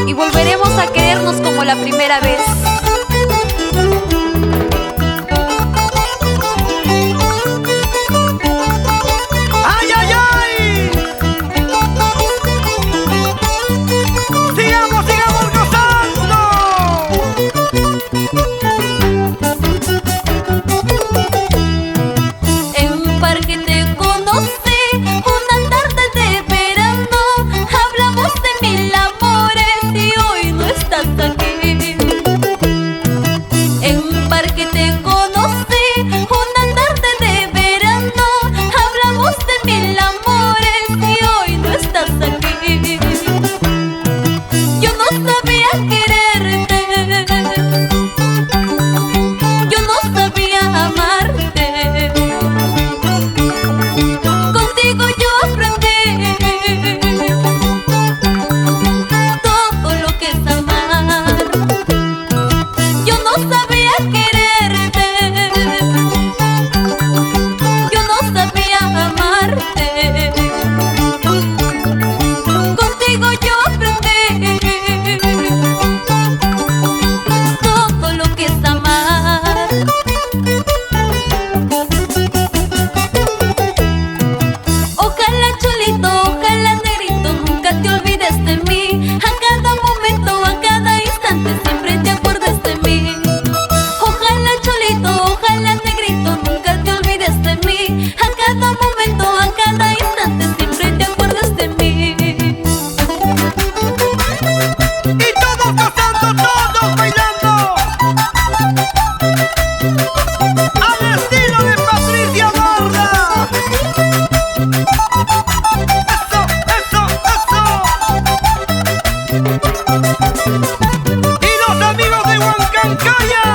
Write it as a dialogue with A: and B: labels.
A: y volveremos a querernos como la primera vez.
B: ¡Ay, ay, ay! ¡Sigamos, sigamos gozando!
A: En un parque te conocí, una tarde de verano, hablamos de mil amores y hoy no estás aquí. En un parque te conocí, una tarde de verano, hablamos de mil amores y hoy no estás aquí. Yo no sabía quererte, yo no sabía amarte. Contigo yo aprendí todo lo que es amar. Yo no sabía quererte, yo no sabía amarte. Contigo yo aprendí todo lo que es amar. Ojalá chulito, ojalá negrito, nunca te olvides de mí. A cada momento, a cada instante, siempre te acuerdes de mí. Ojalá chulito, ojalá negrito, nunca te olvides de mí. A cada momento, a cada instante, siempre te acuerdes de mí.
B: Y todos gozando, todos bailando al estilo de Patricia Borda. ¡Eso, eso, eso! Y los amigos de Huancancaya.